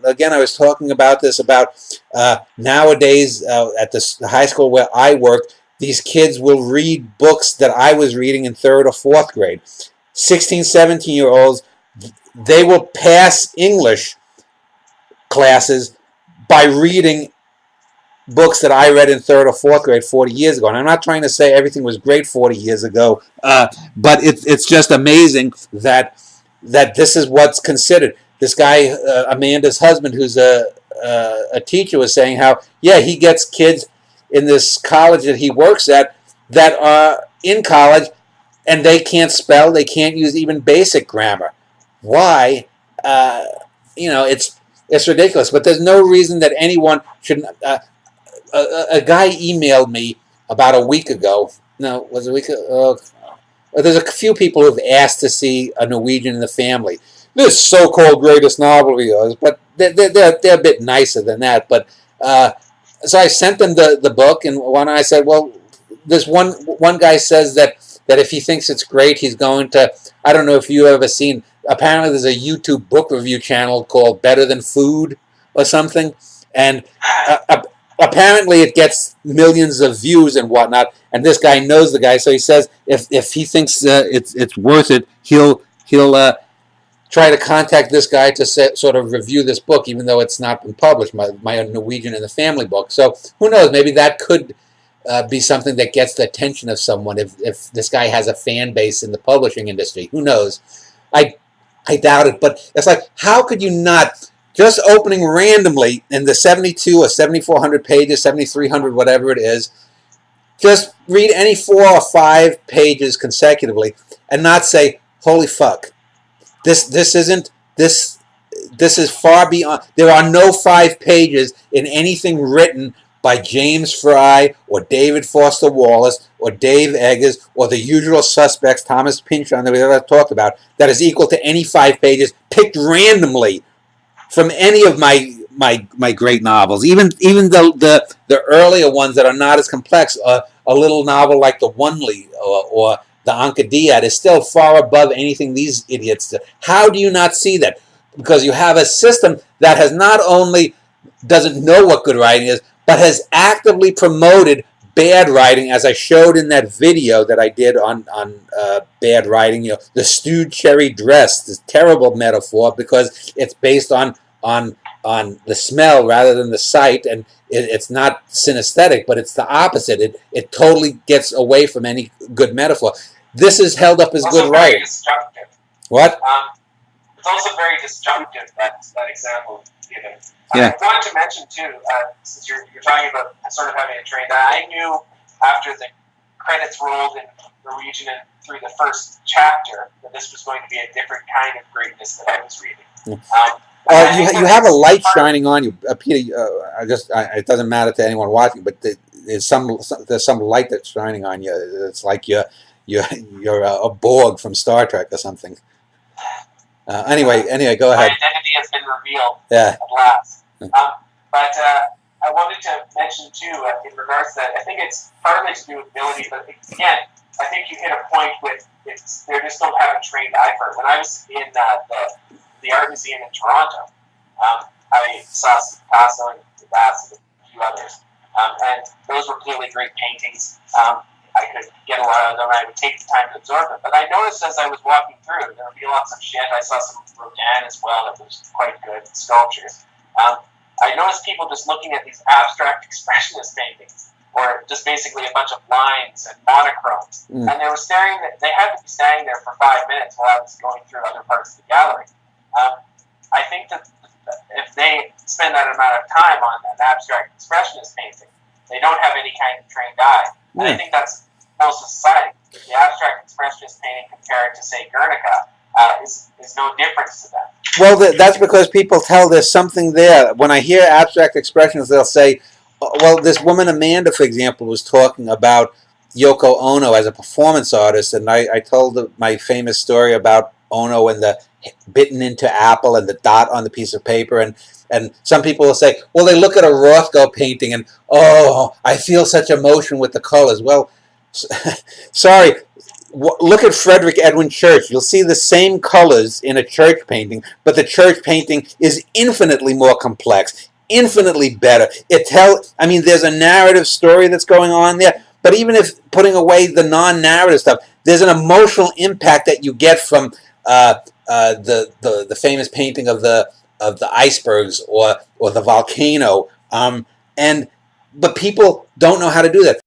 Again, I was talking about this, about nowadays at the high school where I work, these kids will read books that I was reading in 3rd or 4th grade. 16, 17-year-olds, they will pass English classes by reading books that I read in 3rd or 4th grade 40 years ago. And I'm not trying to say everything was great 40 years ago, but it's just amazing that this is what's considered. This guy, Amanda's husband, who's a teacher, was saying how, yeah, he gets kids in this college that he works at that are in college and they can't spell, they can't use even basic grammar. Why? It's ridiculous. But there's no reason that anyone should. A guy emailed me about a week ago. No, was it a week ago? There's a few people who've asked to see a Norwegian in the Family. This so-called greatest novel of yours, but they're a bit nicer than that. But so I sent them the book, and I said, well, this one guy says that if he thinks it's great, he's going to. I don't know if you've ever seen. Apparently, there's a YouTube book review channel called Better Than Food or something, and apparently it gets millions of views and whatnot. And this guy knows the guy, so he says if he thinks it's worth it, he'll try to contact this guy to sort of review this book, even though it's not been published, my Norwegian in the Family book. So who knows? Maybe that could be something that gets the attention of someone if this guy has a fan base in the publishing industry. Who knows? I doubt it, but it's like, how could you not, just opening randomly in the 72 or 7,400 pages, 7,300, whatever it is, just read any 4 or 5 pages consecutively and not say, holy fuck, this is far beyond. There are no 5 pages in anything written by James Fry or David Foster Wallace or Dave Eggers or the usual suspects, Thomas Pynchon, that we ever talked about, that is equal to any 5 pages picked randomly from any of my great novels. Even the earlier ones that are not as complex, a little novel like The Onely or The Ankh-Dyat is still far above anything these idiots do. How do you not see that? Because you have a system that has not only doesn't know what good writing is, but has actively promoted bad writing, as I showed in that video that I did on bad writing. The stewed cherry dress, this terrible metaphor, because it's based on the smell rather than the sight, and it's not synesthetic, but it's the opposite. It totally gets away from any good metaphor. This is held up as good writing. Disjunctive. What? It's also very disjunctive, that example given. Yeah. I wanted to mention too, since you're talking about sort of having a train, that I knew after the credits rolled in Norwegian and through the first chapter that this was going to be a different kind of greatness that I was reading. You have a light shining on you, Peter. It doesn't matter to anyone watching, but there's some light that's shining on you. It's like you're a Borg from Star Trek or something. Anyway, go ahead. My identity has been revealed at last. But I wanted to mention too, in regards to that, I think it's partly to do with ability, but again, I think you hit a point with they just don't have a trained eye for it. When I was in the art museum in Toronto, I saw some Picasso and Degas and a few others, and those were clearly great paintings. I could get a lot of them, and I would take the time to absorb them. But I noticed as I was walking through, there would be lots of shit. I saw some Rodin as well that was quite good, sculptures. I noticed people just looking at these abstract expressionist paintings, or just basically a bunch of lines and monochromes. And they were staring, they had to be standing there for 5 minutes while I was going through other parts of the gallery. I think that if they spend that amount of time on an abstract expressionist painting, they don't have any kind of trained eye. And I think that's most of society. The abstract expressionist painting compared to, say, Guernica is no difference to them. Well, that's because people tell there's something there. When I hear abstract expressionists, they'll say, well, this woman Amanda, for example, was talking about Yoko Ono as a performance artist, and I told my famous story about Ono and the bitten into apple and the dot on the piece of paper, and some people will say, well, they look at a Rothko painting and, oh, I feel such emotion with the colors. Well, sorry, look at Frederick Edwin Church. You'll see the same colors in a church painting, but the church painting is infinitely more complex, infinitely better. I mean, there's a narrative story that's going on there, but even if putting away the non-narrative stuff, there's an emotional impact that you get from the famous painting of the icebergs or the volcano, and but people don't know how to do that.